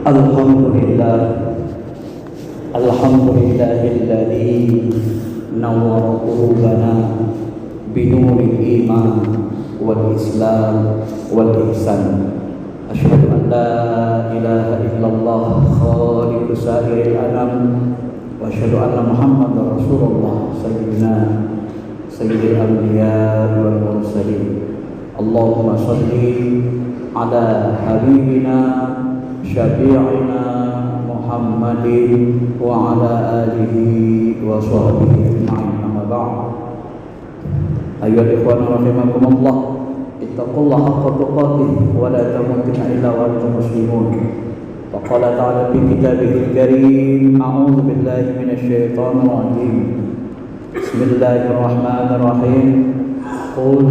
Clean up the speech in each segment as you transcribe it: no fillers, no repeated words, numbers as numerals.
Alhamdulillah, alhamdulillahilladzi nawwara qulubana binuril iman wal islam wal ihsan. Asyhadu an la ilaha illallah khaliqus sa'iril anam wa asyhadu anna Muhammadar Rasulullah sayyidil anbiya wal mursalin. Allahumma shalli ala habibina syafi'ina Muhammadin wa ala alihi wa sahbihi ajma'in. Amma ba'd. Ayyuhal ikhwan rahimakumullah, ittaqullaha haqqa tuqatih wa la tamutunna illa wa antum muslimun. Faqala ta'ala fi kitabihil karim, a'udzu billahi minasy syaithanir rajim. Bismillahirrahmanirrahim. Qul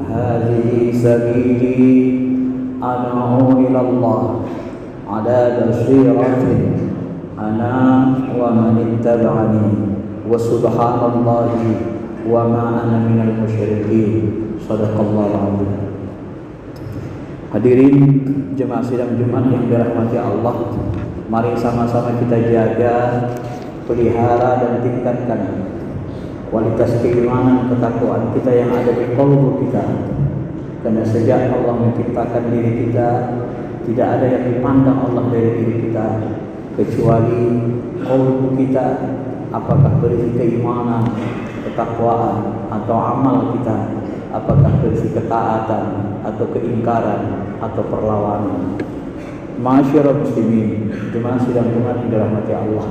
hadhihi sabili ad'u ila Allah ala basiratin ana wa man ittaba'ani wa subhanallahi wa ma ana minal musyrikin. Shadaqallahu a'lam. Hadirin jemaah sidang Jumat yang dirahmati Allah, mari sama-sama kita jaga, pelihara dan tingkatkan kualitas keimanan ketakwaan kita yang ada di qalbu kita. Karena sejak Allah menciptakan diri kita, tidak ada yang dipandang Allah dari diri kita kecuali qalbu kita, apakah berisi keimanan, ketakwaan, atau amal kita, apakah berisi ketaatan atau keingkaran atau perlawanan. Ma'asyiral muslimin, jemaah sidang Jumat yang dirahmati Allah.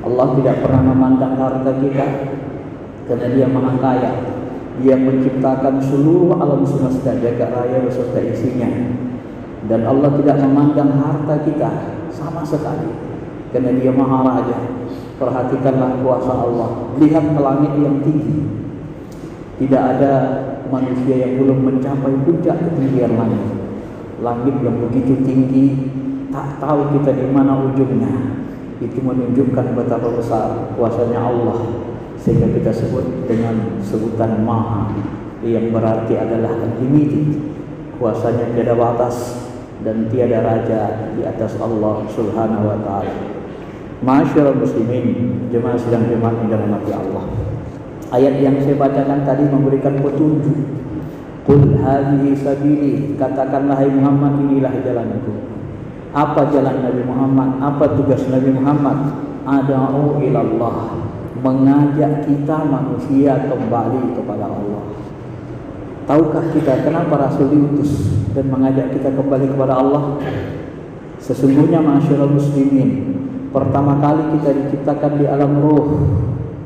Allah tidak pernah memandang harta kita karena Dia Maha Kaya. Dia menciptakan seluruh alam semesta jagat raya beserta isinya. Dan Allah tidak memandang harta kita sama sekali karena Dia Maha Raja. Perhatikanlah kuasa Allah. Lihat ke langit yang tinggi. Tidak ada manusia yang belum mencapai puncak ketinggian langit. Langit yang begitu tinggi, tak tahu kita di mana ujungnya. Itu menunjukkan betapa besar kuasanya Allah, sehingga kita sebut dengan sebutan Maha, yang berarti adalah unlimited. Kuasanya tiada batas dan tiada raja di atas Allah Subhanahu wa taala. Ma'asyiral muslimin, jemaah sidang Jumat yang dirahmati Allah. Ayat yang saya bacakan tadi memberikan petunjuk. Qul hadhihi sabili, katakanlah hai Muhammad, inilah jalanku. Apa jalan Nabi Muhammad? Apa tugas Nabi Muhammad? Ad'u ilallah, mengajak kita manusia kembali kepada Allah. Tahukah kita kenapa Rasul diutus dan mengajak kita kembali kepada Allah? Sesungguhnya ma'asyiral muslimin, pertama kali kita diciptakan di alam ruh.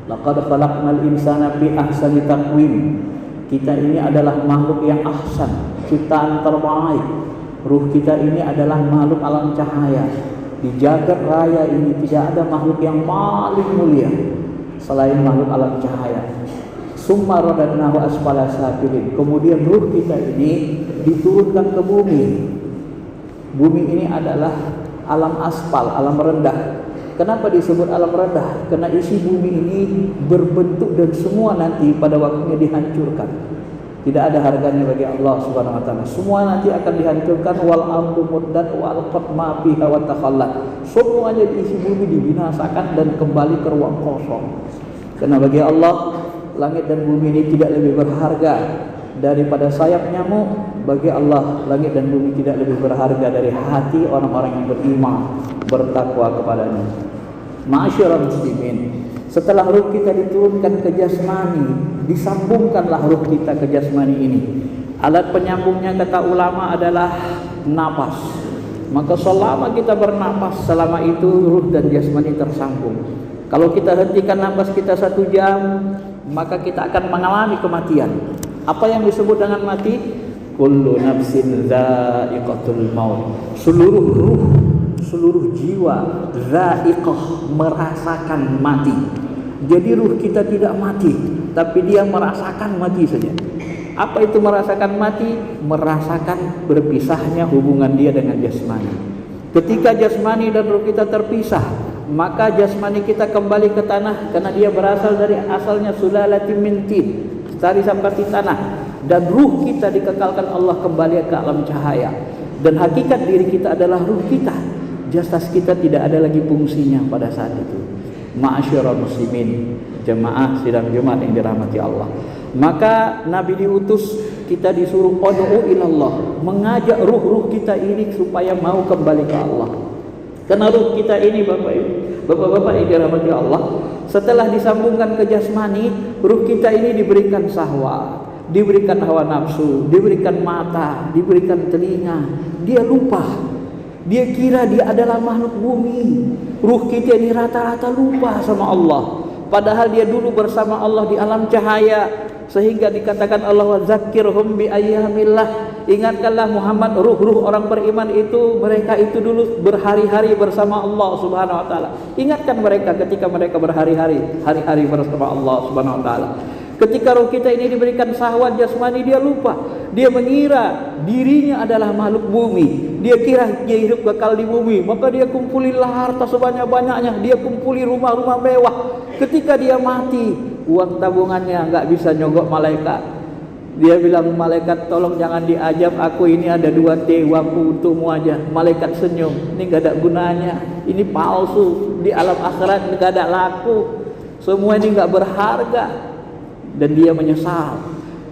Laqad khalaqnal insana fi ahsani taqwim. Kita ini adalah makhluk yang ahsan, ciptaan terbaik. Ruh kita ini adalah makhluk alam cahaya. Di jagat raya ini tidak ada makhluk yang paling mulia selain makhluk alam cahaya. Summa radadnahu asfala safilin. Kemudian ruh kita ini diturunkan ke bumi. Bumi ini adalah alam aspal, alam rendah. Kenapa disebut alam rendah? Karena isi bumi ini berbentuk dan semua nanti pada waktunya dihancurkan. Tidak ada harganya bagi Allah Subhanahu wa taala. Semua nanti akan dihancurkan. Wal ardu muddat wa alqat ma fiha wa takhallat. Semuanya di isi bumi dibinasakan dan kembali ke ruang kosong. Karena bagi Allah langit dan bumi ini tidak lebih berharga daripada sayap nyamuk. Bagi Allah langit dan bumi tidak lebih berharga dari hati orang-orang yang beriman, bertakwa kepadanya. Ma'asyiral muslimin, setelah ruh kita diturunkan ke jasmani, disambungkanlah ruh kita ke jasmani ini. Alat penyambungnya kata ulama adalah napas. Maka selama kita bernapas, selama itu ruh dan jasmani tersambung. Kalau kita hentikan napas kita 1 jam, maka kita akan mengalami kematian. Apa yang disebut dengan mati? Kullu nafsin dha'iqatul maut. Seluruh ruh, seluruh jiwa dha'iqah, merasakan mati. Jadi ruh kita tidak mati, tapi dia merasakan mati saja. Apa itu merasakan mati? Merasakan berpisahnya hubungan dia dengan jasmani. Ketika jasmani dan ruh kita terpisah, maka jasmani kita kembali ke tanah, karena dia berasal dari asalnya sulalatin min tin, dari sampati tanah. Dan ruh kita dikekalkan Allah kembali ke alam cahaya. Dan hakikat diri kita adalah ruh kita. jasad kita tidak ada lagi fungsinya pada saat itu. Ma'asyiral muslimin, jemaah sidang Jumat yang dirahmati Allah. Maka Nabi diutus, kita disuruh ud'u ilallah, mengajak ruh-ruh kita ini supaya mau kembali ke Allah. Karena ruh kita ini Bapak-bapak yang dirahmati Allah, setelah disambungkan ke jasmani, ruh kita ini diberikan syahwat, diberikan hawa nafsu, diberikan mata, diberikan telinga. Dia lupa, dia kira dia adalah makhluk bumi. Ruh kita ini rata-rata lupa sama Allah, padahal dia dulu bersama Allah di alam cahaya. Sehingga dikatakan Allah, wa zakkirhum bi ayyamillah, ingatkanlah Muhammad, ruh-ruh orang beriman itu, mereka itu dulu berhari-hari bersama Allah Subhanahu wa taala. Ingatkan mereka ketika mereka berhari-hari bersama Allah Subhanahu wa taala. Ketika roh kita ini diberikan syahwat jasmani, dia lupa. Dia mengira dirinya adalah makhluk bumi. Dia kira dia hidup kekal di bumi. Maka dia kumpulilah harta sebanyak-banyaknya. Dia kumpuli rumah-rumah mewah. Ketika dia mati, uang tabungannya enggak bisa nyogok malaikat. Dia bilang, malaikat tolong jangan diajab, aku ini ada 2 T waktu untukmu aja. Malaikat senyum, ini enggak ada gunanya, ini palsu, di alam akhirat enggak ada laku, semua ini enggak berharga. Dan dia menyesal.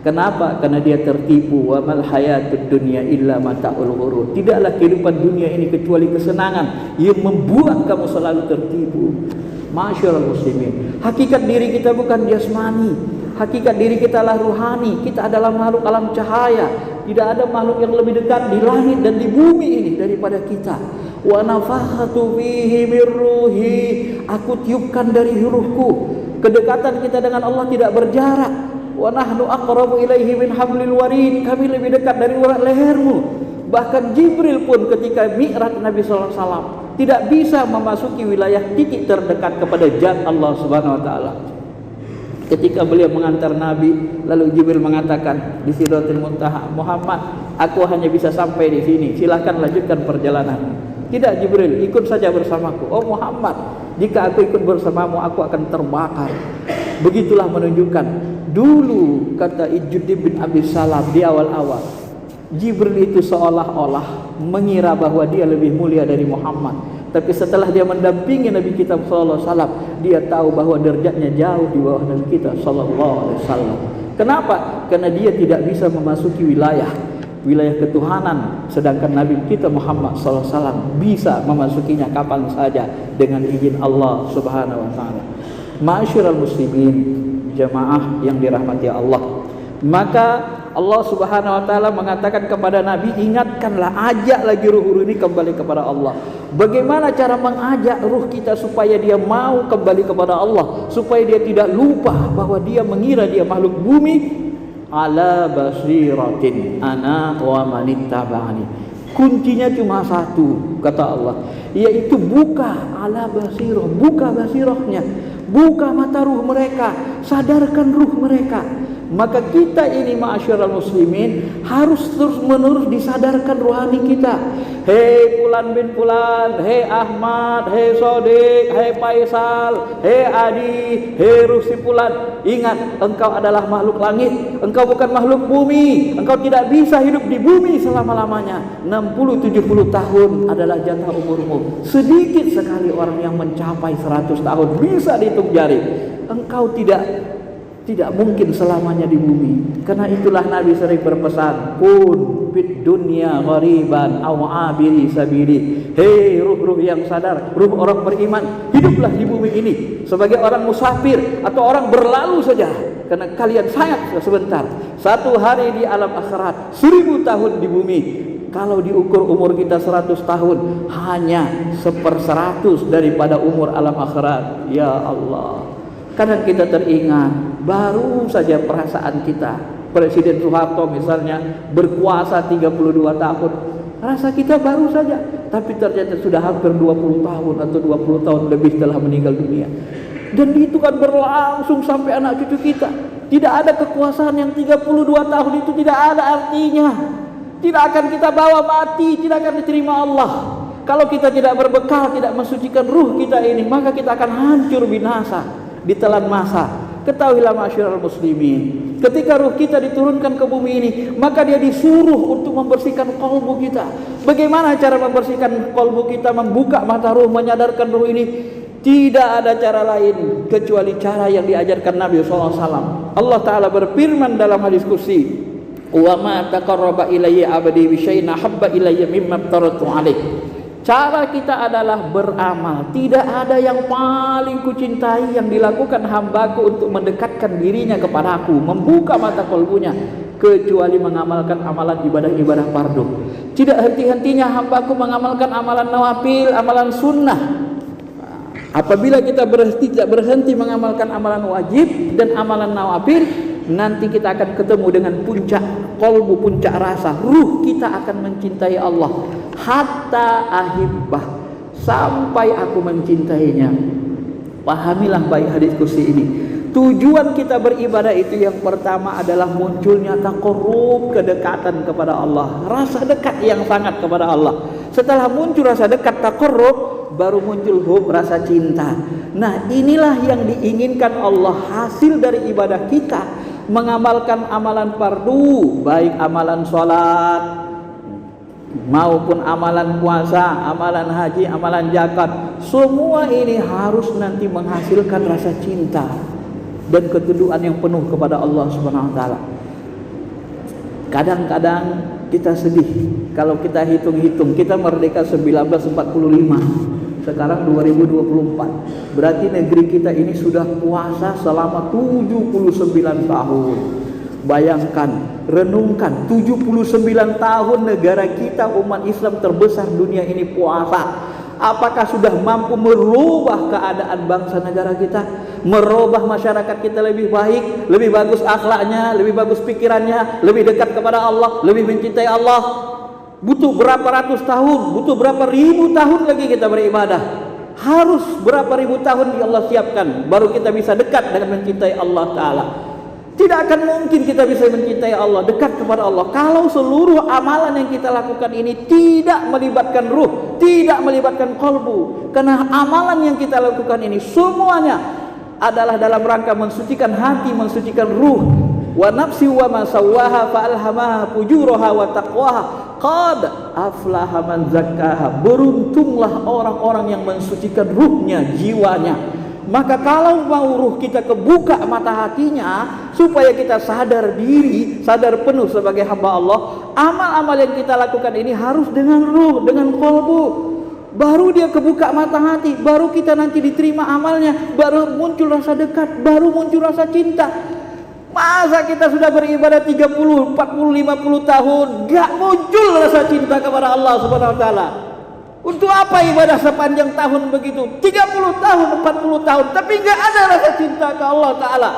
Kenapa? Karena dia tertipu. Wa mal hayatud dunya illa mata'ul ghurur. Tidaklah kehidupan dunia ini kecuali kesenangan yang membuat kamu selalu tertipu. Masyaallah muslimin, hakikat diri kita bukan jasmani. Hakikat diri kita adalah ruhani. Kita adalah makhluk alam cahaya. Tidak ada makhluk yang lebih dekat di langit dan di bumi ini daripada kita. Wa nafakhatu fihi min ruhi, aku tiupkan dari ruhku. Kedekatan kita dengan Allah tidak berjarak. Wa nahnu aqrabu ilaihi min hablil warid, kami lebih dekat dari urat lehermu. Bahkan Jibril pun ketika Mi'raj Nabi sallallahu alaihi wasallam tidak bisa memasuki wilayah titik terdekat kepada zat Allah Subhanahu wa taala. Ketika beliau mengantar Nabi, lalu Jibril mengatakan di Sidratul Muntaha, Muhammad, aku hanya bisa sampai di sini, silakan lanjutkan perjalanan. Tidak Jibril, ikut saja bersamaku. Oh Muhammad, jika aku ikut bersamamu, aku akan terbakar. Begitulah menunjukkan. Dulu kata Izzuddin bin Abi Salam di awal-awal, Jibril itu seolah-olah mengira bahwa dia lebih mulia dari Muhammad. Tapi setelah dia mendampingi Nabi kita sallallahu alaihi wasallam, dia tahu bahwa derajatnya jauh di bawah Nabi kita sallallahu alaihi wasallam. Kenapa? Karena dia tidak bisa memasuki wilayah ketuhanan, sedangkan Nabi kita Muhammad sallallahu alaihi wasallam bisa memasukinya kapan saja dengan izin Allah Subhanahu wa taala. Ma'asyiral muslimin, jamaah yang dirahmati Allah. Maka Allah Subhanahu wa taala mengatakan kepada Nabi, ingatkanlah, ajak lagi ruh-ruh ini kembali kepada Allah. Bagaimana cara mengajak ruh kita supaya dia mau kembali kepada Allah, supaya dia tidak lupa bahwa dia mengira dia makhluk bumi? Ala basiratin ana wa manittaba'ani. Kuncinya cuma satu, kata Allah, yaitu buka ala basirah, buka basirahnya, buka mata ruh mereka, sadarkan ruh mereka. Maka kita ini ma'asyiral muslimin harus terus-menerus disadarkan rohani kita. Hei Fulan bin Fulan, hei Ahmad, hei Sodik, hei Faisal, hei Adi, hei Rusi Fulan, ingat, engkau adalah makhluk langit, engkau bukan makhluk bumi. Engkau tidak bisa hidup di bumi selama-lamanya. 60-70 tahun adalah jatah umurmu. Sedikit sekali orang yang mencapai 100 tahun, bisa dihitung jari. Engkau tidak mungkin selamanya di bumi. Karena itulah Nabi sering berpesan, kun fid dunya ghariban aw abiri sabili. Hei ruh-ruh yang sadar, ruh orang beriman, hiduplah di bumi ini sebagai orang musafir atau orang berlalu saja. Karena kalian sangat sebentar. 1 hari di alam akhirat, 1000 tahun di bumi. Kalau diukur umur kita 100 tahun, hanya 1/100 daripada umur alam akhirat. Ya Allah, kadang kita teringat, baru saja perasaan kita, Presiden Soeharto misalnya berkuasa 32 tahun, rasa kita baru saja, tapi ternyata sudah hampir 20 tahun atau 20 tahun lebih telah meninggal dunia. Dan itu kan berlangsung sampai anak cucu kita. Tidak ada kekuasaan yang 32 tahun itu tidak ada artinya. Tidak akan kita bawa mati, tidak akan diterima Allah. Kalau kita tidak berbekal, tidak mensucikan ruh kita ini, maka kita akan hancur binasa, ditelan masa. Ketahuilah masyiral muslimin, ketika ruh kita diturunkan ke bumi ini, maka dia disuruh untuk membersihkan kalbu kita. Bagaimana cara membersihkan kalbu kita, membuka mata ruh, menyadarkan ruh ini? Tidak ada cara lain kecuali cara yang diajarkan Nabi SAW. Allah Ta'ala berfirman dalam hadis kursi, wa ma taqarraba ilayya abdi bi syai'in ahabba ilayya mimma aftaratu alaih. Cara kita adalah beramal. Tidak ada yang paling kucintai yang dilakukan hambaku untuk mendekatkan dirinya kepadaku, membuka mata kalbunya, kecuali mengamalkan amalan ibadah-ibadah fardu. Tidak henti-hentinya hambaku mengamalkan amalan nawafil, amalan sunnah. Apabila kita tidak berhenti mengamalkan amalan wajib dan amalan nawafil, nanti kita akan ketemu dengan puncak qalbu, puncak rasa. Ruh kita akan mencintai Allah. Hatta ahibbah, sampai aku mencintainya. Pahamilah baik hadis kursi ini. Tujuan kita beribadah itu yang pertama adalah munculnya taqarrub, kedekatan kepada Allah, rasa dekat yang sangat kepada Allah. Setelah muncul rasa dekat, taqarrub, baru muncul hub, rasa cinta. Nah, inilah yang diinginkan Allah, hasil dari ibadah kita, mengamalkan amalan fardu, baik amalan sholat maupun amalan puasa, amalan haji, amalan zakat. Semua ini harus nanti menghasilkan rasa cinta dan ketundukan yang penuh kepada Allah Subhanahu wa taala. Kadang-kadang kita sedih kalau kita hitung-hitung, kita merdeka 1945, sekarang 2024. Berarti negeri kita ini sudah puasa selama 79 tahun. Bayangkan, renungkan, 79 tahun negara kita, umat Islam terbesar dunia ini puasa. Apakah sudah mampu merubah keadaan bangsa negara kita, merubah masyarakat kita lebih baik, lebih bagus akhlaknya, lebih bagus pikirannya, lebih dekat kepada Allah, lebih mencintai Allah? Butuh berapa ratus tahun, butuh berapa ribu tahun lagi kita beribadah. Harus berapa ribu tahun yang Allah siapkan baru kita bisa dekat dengan mencintai Allah Ta'ala. Tidak akan mungkin kita bisa mencintai Allah, dekat kepada Allah, kalau seluruh amalan yang kita lakukan ini tidak melibatkan ruh, tidak melibatkan qalbu. Karena amalan yang kita lakukan ini semuanya adalah dalam rangka mensucikan hati, mensucikan ruh. Wa nafsi wa ma sawwaha fa alhamaha fujuraha wa taqwaha qad aflaha man zakkaha. Beruntunglah orang-orang yang mensucikan ruhnya, jiwanya. Maka kalau mau ruh kita kebuka mata hatinya, supaya kita sadar diri, sadar penuh sebagai hamba Allah, amal-amal yang kita lakukan ini harus dengan ruh, dengan qalbu. Baru dia kebuka mata hati, baru kita nanti diterima amalnya, baru muncul rasa dekat, baru muncul rasa cinta. Masa kita sudah beribadah 30, 40, 50 tahun, gak muncul rasa cinta kepada Allah Subhanahu wa taala? Untuk apa ibadah sepanjang tahun begitu? 30 tahun, 40 tahun, tapi enggak ada rasa cinta ke Allah Ta'ala.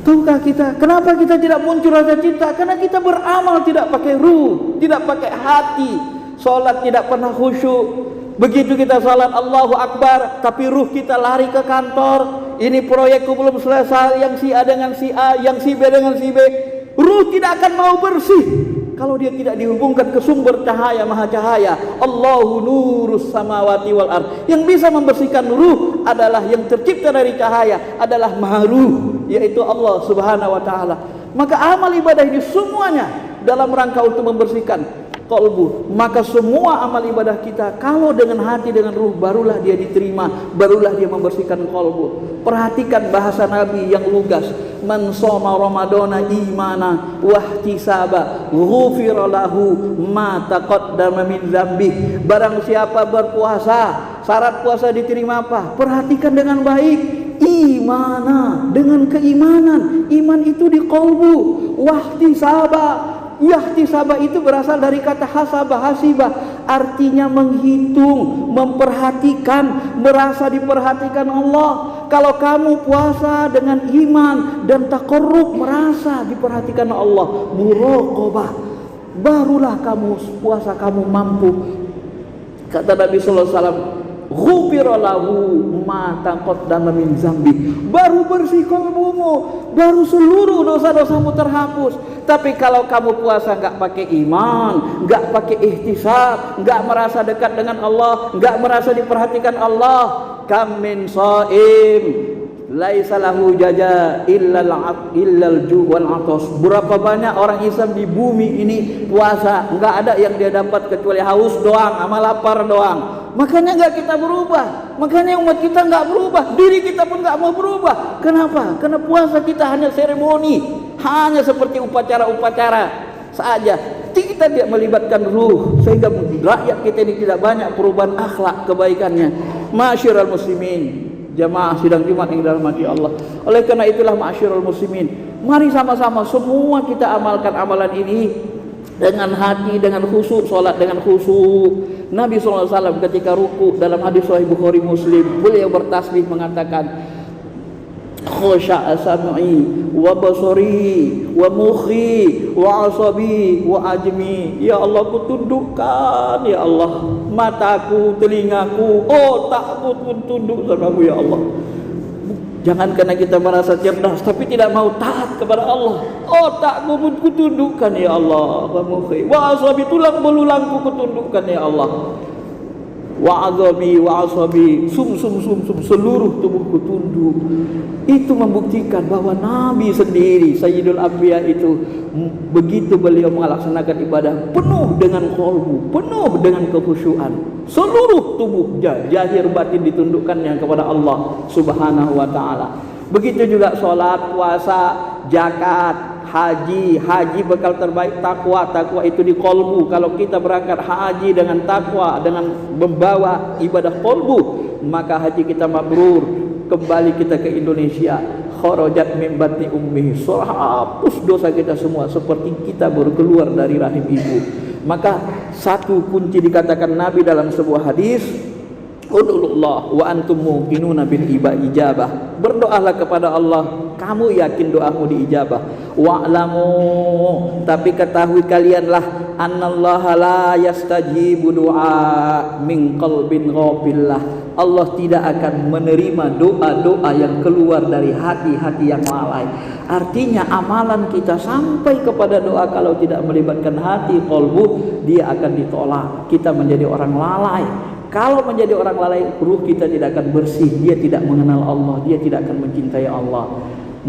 Tahukah kita, kenapa kita tidak muncul rasa cinta? Karena kita beramal tidak pakai ruh, tidak pakai hati. Salat tidak pernah khusyuk. Begitu kita salat Allahu Akbar, tapi ruh kita lari ke kantor. Ini proyekku belum selesai, yang si A dengan si A, yang si B dengan si B. Ruh tidak akan mau bersih kalau dia tidak dihubungkan ke sumber cahaya, maha cahaya. Allahu nurus samawati wal ard. Yang bisa membersihkan ruh adalah yang tercipta dari cahaya, adalah maha ruh, yaitu Allah Subhanahu wa taala. Maka amal ibadah ini semuanya dalam rangka untuk membersihkan qalbu. Maka semua amal ibadah kita kalau dengan hati, dengan ruh, barulah dia diterima, barulah dia membersihkan qalbu. Perhatikan bahasa Nabi yang lugas. Man shoma ramadana imana wahtisaba ghufira lahu ma taqaddama min dzambi. Barang siapa berpuasa, syarat puasa diterima apa? Perhatikan dengan baik. Imana, dengan keimanan. Iman itu di qalbu. Wahtisaba, yahtisaba itu berasal dari kata hasabah, hasibah, artinya menghitung, memperhatikan, merasa diperhatikan Allah. Kalau kamu puasa dengan iman dan taqarrub, merasa diperhatikan Allah, muraqabah, barulah kamu puasa kamu mampu. Kata Nabi sallallahu alaihi wasallam, ghufira lahu ma taqaddama min dzambi. Baru bersih qalbumu, baru seluruh dosa-dosamu terhapus. Tapi kalau kamu puasa enggak pakai iman, enggak pakai ihtisab, enggak merasa dekat dengan Allah, enggak merasa diperhatikan Allah, kam min shaim, laisa lahu jaza illal ju' wal 'atas. Berapa banyak orang Islam di bumi ini puasa, enggak ada yang dia dapat kecuali haus doang sama lapar doang. Makanya enggak kita berubah, makanya umat kita enggak berubah, diri kita pun enggak mau berubah. Kenapa? Karena puasa kita hanya seremoni, hanya seperti upacara-upacara saja. Kita tidak melibatkan ruh, sehingga rakyat kita ini tidak banyak perubahan akhlak kebaikannya. Ma'asyiral muslimin, jamaah sidang Jumat yang dirahmati Allah. Oleh karena itulah ma'asyiral muslimin, mari sama-sama semua kita amalkan amalan ini dengan hati, dengan khusyuk, salat dengan khusyuk. Nabi SAW ketika ruku dalam hadis Sahih Bukhari Muslim, beliau bertasbih mengatakan, khusha'a sam'i wa basari wa mukhi wa asabi wa ajmi. Ya Allah, ku tundukkan ya Allah mataku, telingaku, otakku pun tunduk padamu ya Allah. Jangan karena kita merasa cerdas tapi tidak mau taat kepada Allah, otakku pun ku tundukkan ya Allah. Wa mukhi wa asabi, tulang belulangku ku tundukkan ya Allah. Wa azami wa asabi, seluruh tubuhku tunduk. Itu membuktikan bahwa Nabi sendiri Sayyidul Anbiya itu begitu beliau melaksanakan ibadah penuh dengan qalbu, penuh dengan kekhusyuan, seluruh tubuh zahir batin ditundukkannya kepada Allah Subhanahu wa taala. Begitu juga salat, puasa, zakat, haji bekal terbaik takwa itu di qalbu. Kalau kita berangkat haji dengan takwa, dengan membawa ibadah qalbu, maka haji kita mabrur. Kembali kita ke Indonesia, kharajat min batni ummi, hapus dosa kita semua seperti kita baru keluar dari rahim ibu. Maka satu kunci dikatakan Nabi dalam sebuah hadis, ud'ullah wa antum muqinuna bil ijabah. Berdoalah kepada Allah, kamu yakin doamu diijabah. Wa'lamu, tapi ketahui kalianlah, annallaha la yastajibu du'a min qalbin ghafillah. Allah tidak akan menerima doa-doa yang keluar dari hati-hati yang lalai. Artinya amalan kita sampai kepada doa kalau tidak melibatkan hati, qalbu, dia akan ditolak. Kita menjadi orang lalai. Kalau menjadi orang lalai, ruh kita tidak akan bersih, dia tidak mengenal Allah, dia tidak akan mencintai Allah.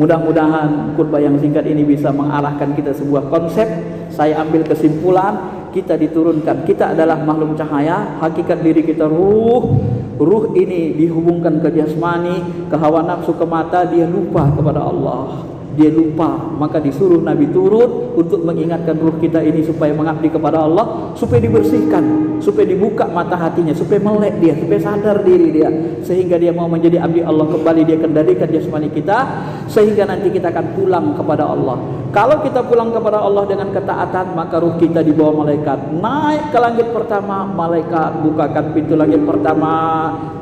Mudah-mudahan khutbah yang singkat ini bisa mengarahkan kita sebuah konsep. Saya ambil kesimpulan, kita diturunkan, kita adalah makhluk cahaya, hakikat diri kita ruh. Ruh ini dihubungkan ke jasmani, ke hawa nafsu, ke mata, dia lupa kepada Allah. Dia lupa, maka disuruh Nabi turun untuk mengingatkan ruh kita ini supaya mengabdi kepada Allah, supaya dibersihkan, supaya dibuka mata hatinya, supaya melek dia, supaya sadar diri dia, sehingga dia mau menjadi abdi Allah kembali. Dia kendalikan jasmani kita sehingga nanti kita akan pulang kepada Allah. Kalau kita pulang kepada Allah dengan ketaatan, maka ruh kita dibawa malaikat naik ke langit pertama. Malaikat bukakan pintu langit pertama.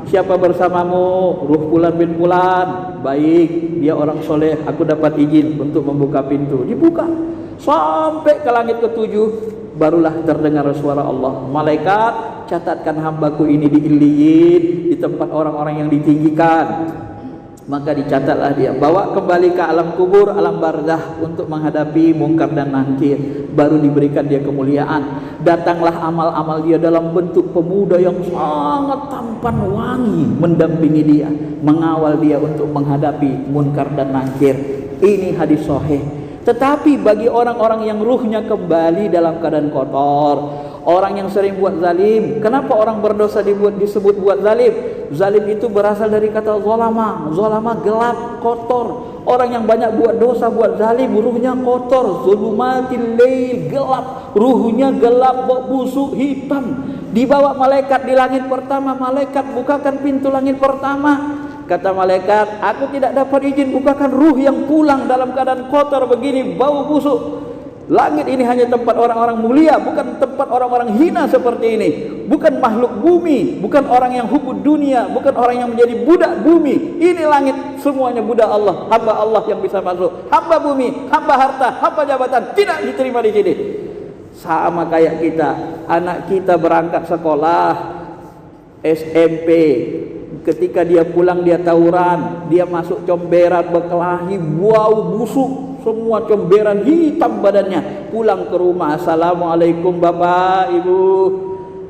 Siapa bersamamu? Ruh Fulan bin Fulan. Baik, dia orang soleh, aku dapat izin untuk membuka pintu. Dibuka sampai ke langit ketujuh, barulah terdengar suara Allah. Malaikat, catatkan hambaku ini di Illiyin, di tempat orang-orang yang ditinggikan. Maka dicatatlah dia, bawa kembali ke alam kubur, alam barzah untuk menghadapi mungkar dan nakir. Baru diberikan dia kemuliaan. Datanglah amal-amal dia dalam bentuk pemuda yang sangat tampan wangi, mendampingi dia, mengawal dia untuk menghadapi munkar dan nakir. Ini hadis sahih. Tetapi bagi orang-orang yang ruhnya kembali dalam keadaan kotor, orang yang sering buat zalim, kenapa orang berdosa disebut buat zalim? Zalim itu berasal dari kata zalama. Zalama gelap, kotor. Orang yang banyak buat dosa, buat zalim, ruhnya kotor. Zulumatil lail, gelap, ruhnya gelap, busuk, hitam. Dibawa malaikat di langit pertama. Malaikat bukakan pintu langit pertama. Kata malaikat, aku tidak dapat izin bukakan ruh yang pulang dalam keadaan kotor begini, bau busuk. Langit ini hanya tempat orang-orang mulia, bukan tempat orang-orang hina seperti ini. Bukan makhluk bumi, bukan orang yang hubud dunia, bukan orang yang menjadi budak bumi. Ini langit semuanya budak Allah, hamba Allah yang bisa masuk. Hamba bumi, hamba harta, hamba jabatan tidak diterima di sini. Sama kayak kita, anak kita berangkat sekolah SMP, ketika dia pulang dia tawuran, dia masuk comberan, berkelahi, bau busuk, semua comberan, hitam badannya. Pulang ke rumah, assalamualaikum bapak ibu.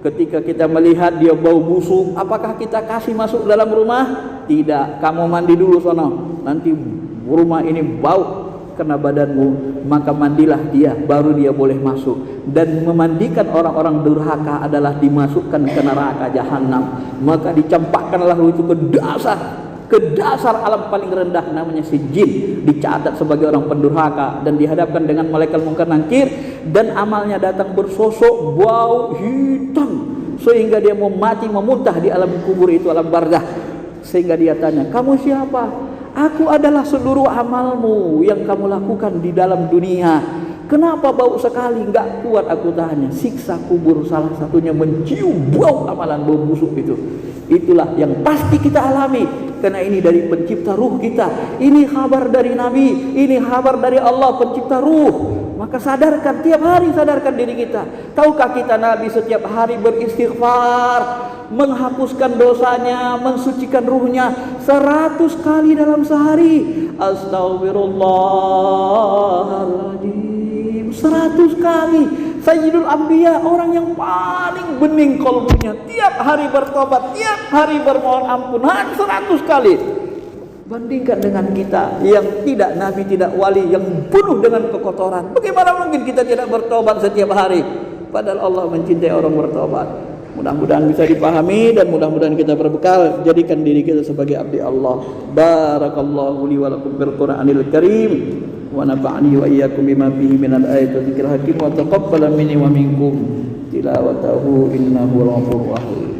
Ketika kita melihat dia bau busuk, apakah kita kasih masuk dalam rumah? Tidak. Kamu mandi dulu sono, nanti rumah ini bau kena badanmu, maka mandilah dia, baru dia boleh masuk. Dan memandikan orang-orang durhaka adalah dimasukkan ke neraka jahanam, maka dicampakkanlah itu ke dasar alam paling rendah, namanya sijil, dicatat sebagai orang pendurhaka dan dihadapkan dengan malaikat mungkar nakir, dan amalnya datang bersosok bau hitam sehingga dia mau mati memuntah di alam kubur itu, alam barzakh. Sehingga dia tanya, kamu siapa? Aku adalah seluruh amalmu yang kamu lakukan di dalam dunia. Kenapa bau sekali? Enggak kuat aku tahannya. Siksa kubur salah satunya mencium bau amalan, bau busuk itu. Itulah yang pasti kita alami, karena ini dari pencipta ruh kita. Ini kabar dari Nabi, ini kabar dari Allah pencipta ruh. Maka sadarkan, tiap hari sadarkan diri kita. Tahukah kita Nabi setiap hari beristighfar, menghapuskan dosanya, mensucikan ruhnya 100 kali dalam sehari. Astaghfirullahaladzim, 100 kali. Sayyidul Anbiya, orang yang paling bening qalbunya, tiap hari bertobat, tiap hari bermohon ampun 100 kali. Bandingkan dengan kita yang tidak nabi, tidak wali, yang penuh dengan kekotoran. Bagaimana mungkin kita tidak bertobat setiap hari? Padahal Allah mencintai orang bertobat. Mudah-mudahan bisa dipahami dan mudah-mudahan kita berbekal, jadikan diri kita sebagai abdi Allah. Barakallahu li wa lakum bil Qur'anil Karim wa nafa'ani wa iyyakum bima fihi minal ayati wa dzikril hakim wa taqabbala minni wa minkum tilawatahu innahu ghafurur rahim.